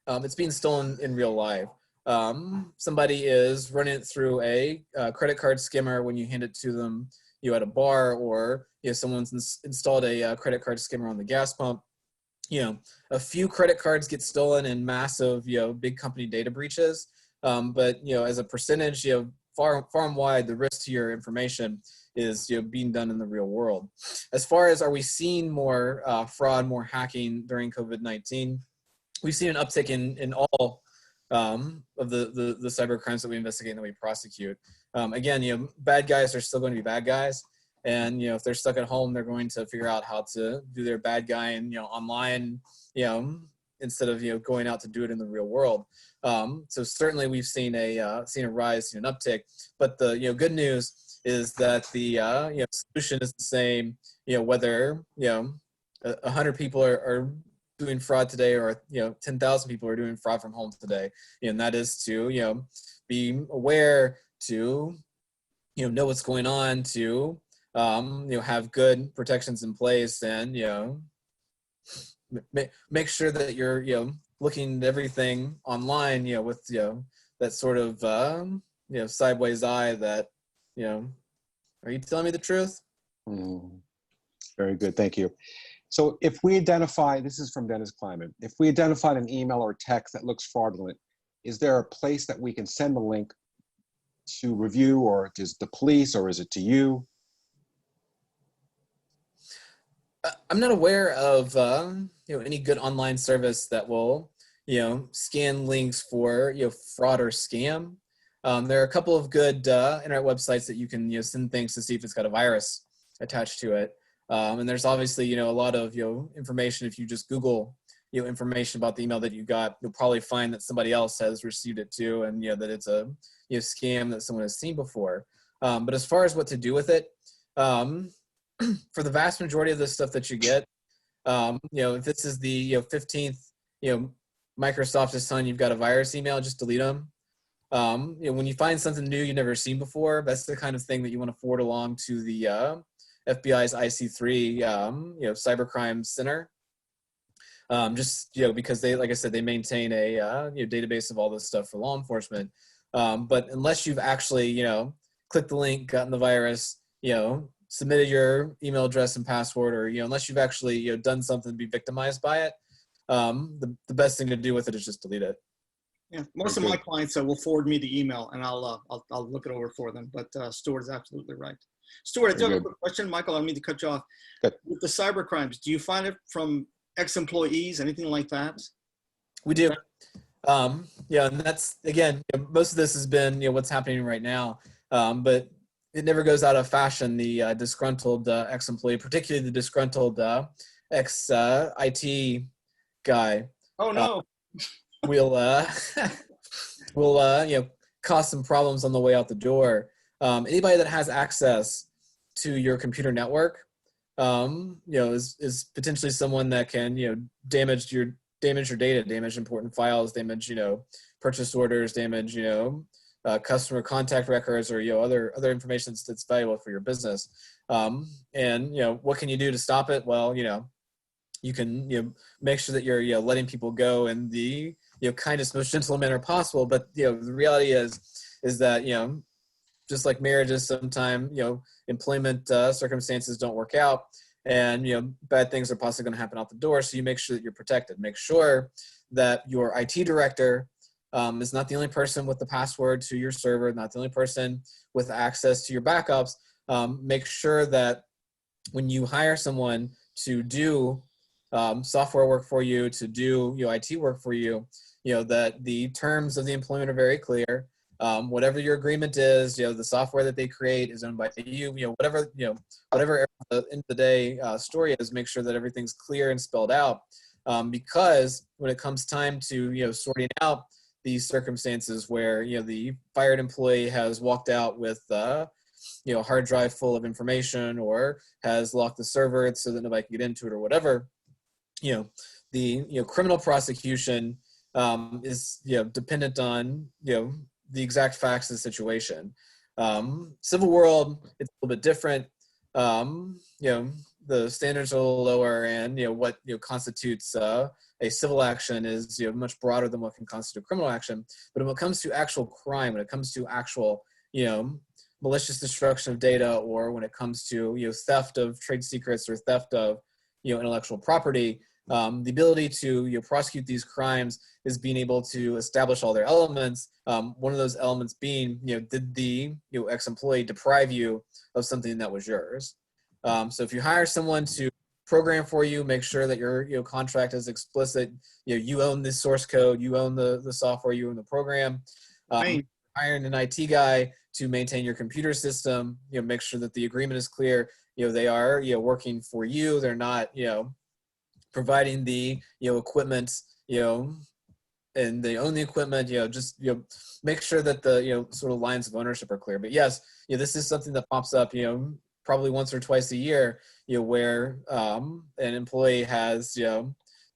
it's being stolen in real life. Somebody is running it through a credit card skimmer when you hand it to them at a bar, or someone's installed a credit card skimmer on the gas pump. A few credit cards get stolen in massive big company data breaches, but as a percentage, far and wide, the risk to your information is being done in the real world. As far as are we seeing more fraud, more hacking during COVID-19, we've seen an uptick in all of the cyber crimes that we investigate and that we prosecute. Again, bad guys are still going to be bad guys. And, if they're stuck at home, they're going to figure out how to do their bad guy and, online, instead of, going out to do it in the real world. So certainly we've seen a rise, an uptick, but the, good news is that the, solution is the same, whether, 100 people are doing fraud today, or 10,000 people are doing fraud from home today, and that is to be aware, to know what's going on, to have good protections in place, and make sure that you're looking at everything online, with, that sort of, sideways eye that, are you telling me the truth? Very good, thank you. So if we identify, this is from Dennis Kleiman, if we identified an email or text that looks fraudulent, is there a place that we can send the link to review, or is it the police, or is it to you? I'm not aware of any good online service that will scan links for fraud or scam. There are a couple of good internet websites that you can send things to see if it's got a virus attached to it. And there's obviously a lot of information. If you just Google information about the email that you got, you'll probably find that somebody else has received it too, and that it's a scam that someone has seen before. But as far as what to do with it, for the vast majority of the stuff that you get, if this is the 15th, Microsoft is telling you've got a virus email, just delete them. When you find something new you've never seen before, that's the kind of thing that you want to forward along to the FBI's IC3, Cybercrimes Center. Just because they, like I said, they maintain a database of all this stuff for law enforcement. But unless you've actually clicked the link, gotten the virus, submitted your email address and password, or unless you've actually done something to be victimized by it, the best thing to do with it is just delete it. Yeah, most of my clients will forward me the email, and I'll look it over for them. But Stewart is absolutely right. Stewart, I do have a quick question. Michael, I don't mean to cut you off. Good. With the cybercrimes, do you find it from ex-employees, anything like that? We do. And that's, again, most of this has been what's happening right now. But it never goes out of fashion. The disgruntled ex-employee, particularly the disgruntled ex-IT guy. Oh no. Will cause some problems on the way out the door. Anybody that has access to your computer network, is potentially someone that can damage your data, damage important files, damage purchase orders, damage customer contact records, or other information that's valuable for your business. And what can you do to stop it? Well, you can make sure that you're letting people go in the kindest, most gentle manner possible. But the reality is that just like marriages, sometimes employment circumstances don't work out, and bad things are possibly going to happen out the door. So you make sure that you're protected. Make sure that your IT director is not the only person with the password to your server, not the only person with access to your backups. Make sure that when you hire someone to do software work for you, to do IT work for you, that the terms of the employment are very clear. Whatever your agreement is, the software that they create is owned by you. Whatever at the end of the day story is, make sure that everything's clear and spelled out. Because when it comes time to sorting out these circumstances where the fired employee has walked out with a hard drive full of information, or has locked the server so that nobody can get into it, or whatever, the criminal prosecution is dependent on the exact facts of the situation. Civil world, it's a little bit different. The standards are a little lower, and what constitutes a civil action is much broader than what can constitute criminal action. But when it comes to actual crime, when it comes to actual malicious destruction of data, or when it comes to theft of trade secrets, or theft of intellectual property, the ability to prosecute these crimes is being able to establish all their elements. One of those elements being, did the ex-employee deprive you of something that was yours? So if you hire someone to program for you, make sure that your contract is explicit. You own the source code, you own the software, you own the program. Hiring an IT guy to maintain your computer system, make sure that the agreement is clear. They are working for you. They're not providing the equipment, and they own the equipment. Just make sure that the sort of lines of ownership are clear. But yes, this is something that pops up probably once or twice a year, where an employee has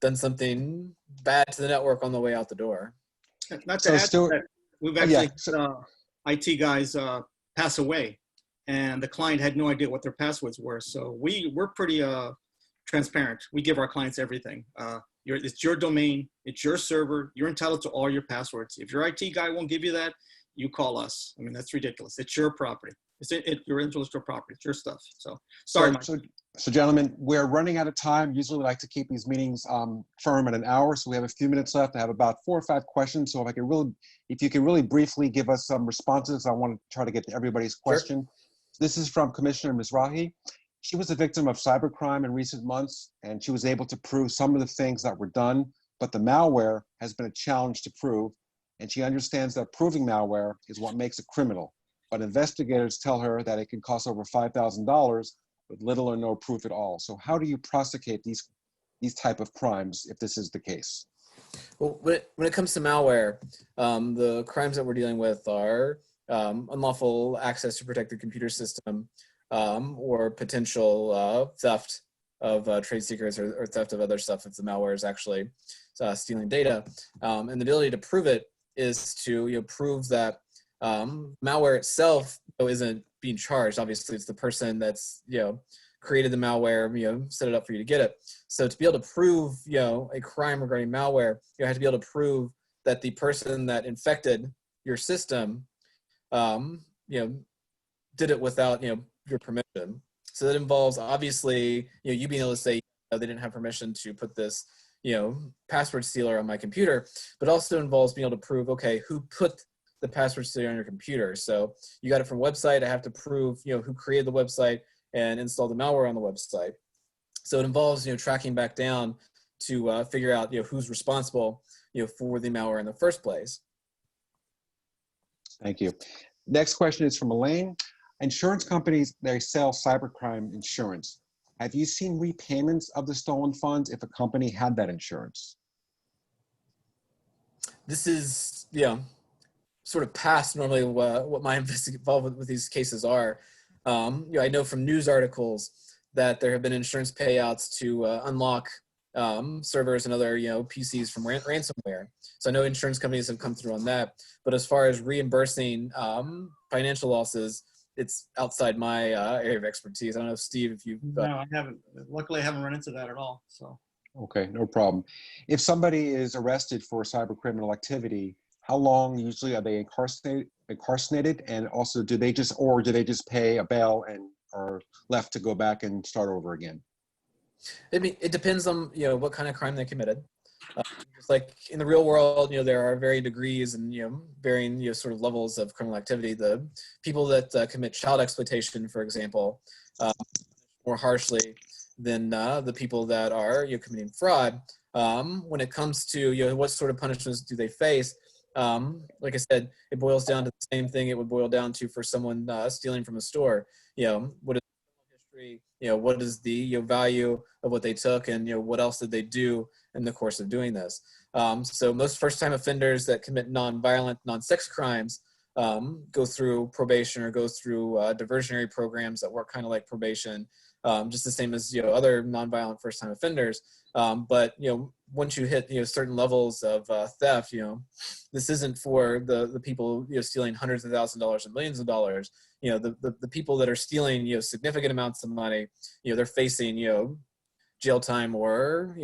done something bad to the network on the way out the door. Not to add to that, we've actually IT guys pass away, and the client had no idea what their passwords were. So we're pretty transparent. We give our clients everything. It's your domain. It's your server. You're entitled to all your passwords. If your IT guy won't give you that, you call us. I mean, that's ridiculous. It's your property. It's your intellectual property. It's your stuff. So sorry, Mike. So gentlemen, we're running out of time. Usually we like to keep these meetings firm at an hour. So we have a few minutes left. I have about 4 or 5 questions. So if you can really briefly give us some responses, I want to try to get to everybody's question. Sure. This is from Commissioner Mizrahi. She was a victim of cybercrime in recent months, and she was able to prove some of the things that were done, but the malware has been a challenge to prove. And she understands that proving malware is what makes it criminal. But investigators tell her that it can cost over $5,000 with little or no proof at all. So how do you prosecute these type of crimes if this is the case? Well, when it comes to malware, the crimes that we're dealing with are unlawful access to protect the computer system, or potential theft of trade secrets or theft of other stuff if the malware is actually stealing data. And the ability to prove it is to prove that malware itself isn't being charged. Obviously, it's the person that's created the malware, set it up for you to get it. So to be able to prove a crime regarding malware, you have to be able to prove that the person that infected your system did it without your permission. So that involves obviously you being able to say they didn't have permission to put this password stealer on my computer, but also involves being able to prove, okay, who put the password stealer on your computer. So you got it from a website. I have to prove who created the website and installed the malware on the website. So it involves tracking back down to figure out who's responsible for the malware in the first place. Thank you. Next question is from Elaine. Insurance companies, they sell cybercrime insurance. Have you seen repayments of the stolen funds if a company had that insurance? This is, sort of past normally what my involvement with these cases are. I know from news articles that there have been insurance payouts to unlock servers and other PCs from ransomware. So I know insurance companies have come through on that. But as far as reimbursing financial losses, it's outside my area of expertise. I don't know, Steve, if you've... No, I haven't. Luckily, I haven't run into that at all. So. Okay, no problem. If somebody is arrested for cyber criminal activity, how long usually are they incarcerated? And also, do they just pay a bail and are left to go back and start over again? It depends on what kind of crime they committed. Just like in the real world, there are varying degrees and varying sort of levels of criminal activity. The people that commit child exploitation, for example, more harshly than the people that are committing fraud. When it comes to what sort of punishments do they face, like I said, it boils down to the same thing it would boil down to for someone stealing from a store. What is history? What is the value of what they took, and what else did they do in the course of doing this? So most first-time offenders that commit non-violent, non-sex crimes go through probation or go through diversionary programs that work kind of like probation, just the same as other non-violent first-time offenders. But once you hit certain levels of theft, this isn't for the people stealing hundreds of thousands of dollars and millions of dollars. The people that are stealing significant amounts of money, they're facing jail time or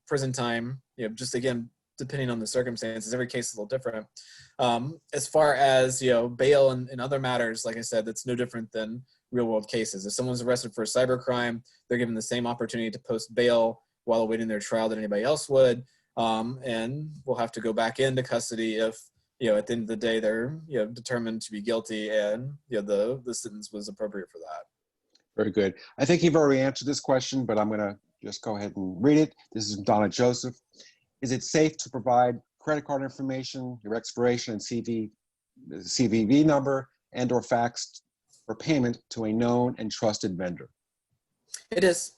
prison time. Just again, depending on the circumstances, every case is a little different. As far as bail and other matters, like I said, that's no different than real world cases. If someone's arrested for a cybercrime, they're given the same opportunity to post bail while awaiting their trial that anybody else would, and will have to go back into custody if at the end of the day they're determined to be guilty and the sentence was appropriate for that. Very good. I think you've already answered this question, but I'm going to just go ahead and read it. This is Donna Joseph. Is it safe to provide credit card information, your expiration and CVV number, and or fax for payment to a known and trusted vendor? It is.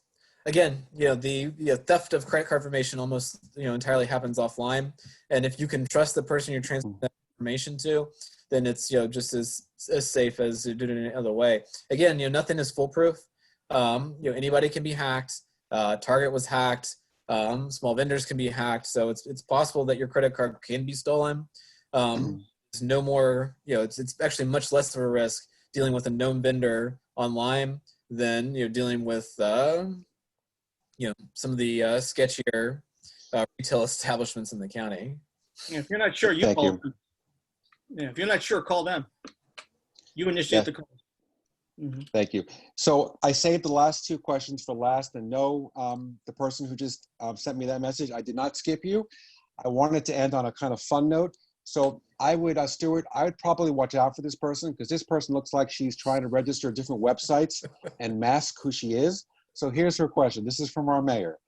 Again, the theft of credit card information almost entirely happens offline, and if you can trust the person you're transferring that information to, then it's just as safe as doing it any other way. Again, nothing is foolproof. Anybody can be hacked. Target was hacked. Small vendors can be hacked, so it's possible that your credit card can be stolen. It's no more. It's actually much less of a risk dealing with a known vendor online than dealing with some of the sketchier retail establishments in the county. Yeah, if you're not sure, you Thank call you. them. Yeah, if you're not sure, call them. You initiate Yeah. the call. Mhm. Thank you. So I saved the last two questions for last, and no, the person who just sent me that message, I did not skip you. I wanted to end on a kind of fun note. So I would, Stewart, I would probably watch out for this person because this person looks like she's trying to register different websites and mask who she is. So here's her question. This is from our mayor.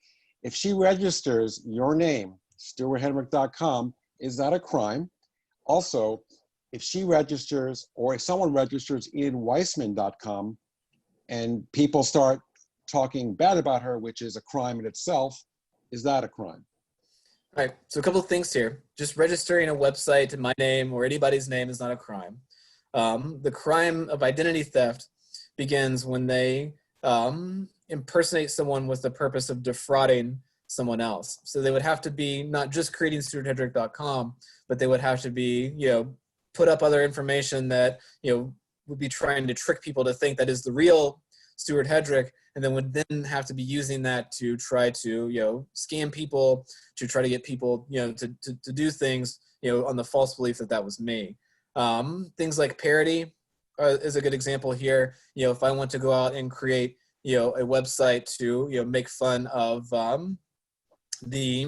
If she registers your name, stewarthedrick.com, is that a crime? Also, if she registers or if someone registers ianweissman.com and people start talking bad about her, which is a crime in itself, is that a crime? All right, so a couple of things here. Just registering a website in my name or anybody's name is not a crime. The crime of identity theft begins when they impersonate someone with the purpose of defrauding someone else. So they would have to be not just creating stewarthedrick.com, but they would have to be, put up other information that, would be trying to trick people to think that is the real Stewart Hedrick, and then would then have to be using that to try to, scam people, to try to get people, to do things, on the false belief that that was me. Things like parody is a good example here. If I want to go out and create, a website to, make fun of the,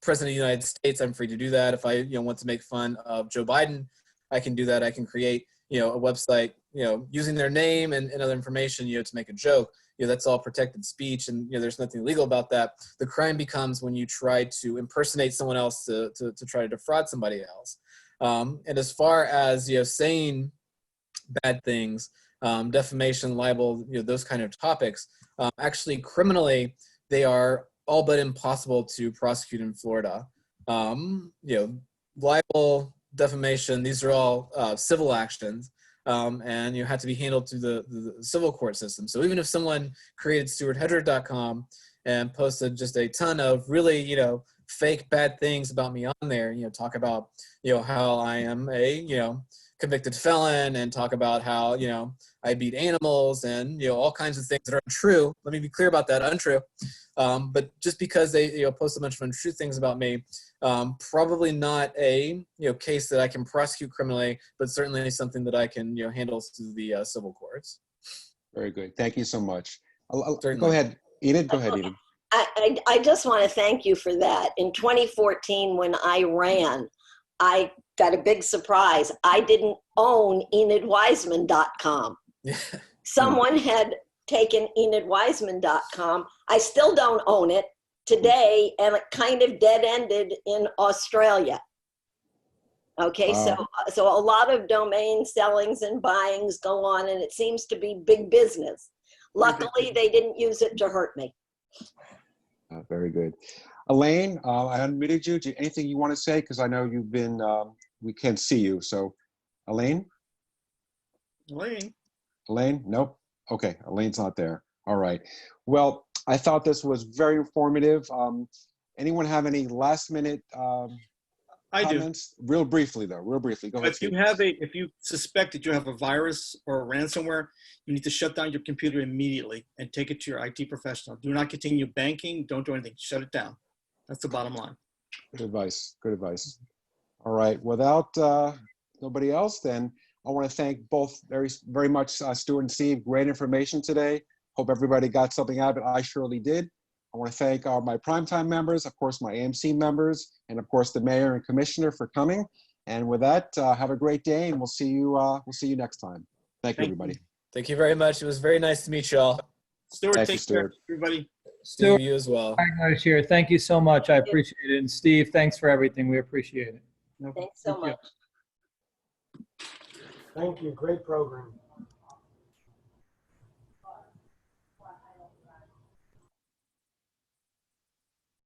President of the United States, I'm free to do that. If I, want to make fun of Joe Biden, I can do that. I can create, a website, using their name and other information, to make a joke. That's all protected speech, and there's nothing illegal about that. The crime becomes when you try to impersonate someone else to try to defraud somebody else. And as far as saying bad things, defamation, libel, those kind of topics, actually criminally they are all but impossible to prosecute in Florida. Libel, defamation, these are all civil actions. And you have to be handled through the civil court system. So even if someone created stewarthedrick.com and posted just a ton of really, fake bad things about me on there, talk about, how I am a, convicted felon, and talk about how, I beat animals and, all kinds of things that are untrue. Let me be clear about that, untrue. But just because they, post a bunch of untrue things about me, probably not a, case that I can prosecute criminally, but certainly something that I can, handle through the civil courts. Very good. Thank you so much. Go Certainly. ahead, Enid. Go ahead, Enid. I just want to thank you for that. In 2014, when I ran, I got a big surprise. I didn't own enidweissman.com. Someone had taken enidweissman.com. I still don't own it today, and it kind of dead-ended in Australia. Okay, Wow. so a lot of domain sellings and buyings go on, and it seems to be big business. Luckily, they didn't use it to hurt me. Very good. Elaine, I unmuted you. Anything you want to say? Because I know you've been, we can't see you. So, Elaine? Elaine? Nope. Okay, Elaine's not there. All right. Well, I thought this was very informative. Anyone have any last minute comments? Real briefly, though. Real briefly. Go ahead, If Steve. if you suspect that you have a virus or a ransomware, you need to shut down your computer immediately and take it to your IT professional. Do not continue banking. Don't do anything. Shut it down. That's the bottom line. Good advice. Good advice. All right. Without nobody else, then I want to thank both very much Stewart and Steve. Great information today. Hope everybody got something out of it. I surely did. I want to thank my primetime members, of course, my AMC members, and of course the mayor and commissioner for coming. And with that, have a great day, and we'll see you next time. Thank you, everybody. Thank you very much. It was very nice to meet you all. Stewart, Thank you, take care, Stewart. everybody. Steve, you as well. Nice here. Thank you so much. I appreciate it. And Steve, thanks for everything. We appreciate it. Thanks so much. Thank you. Great program.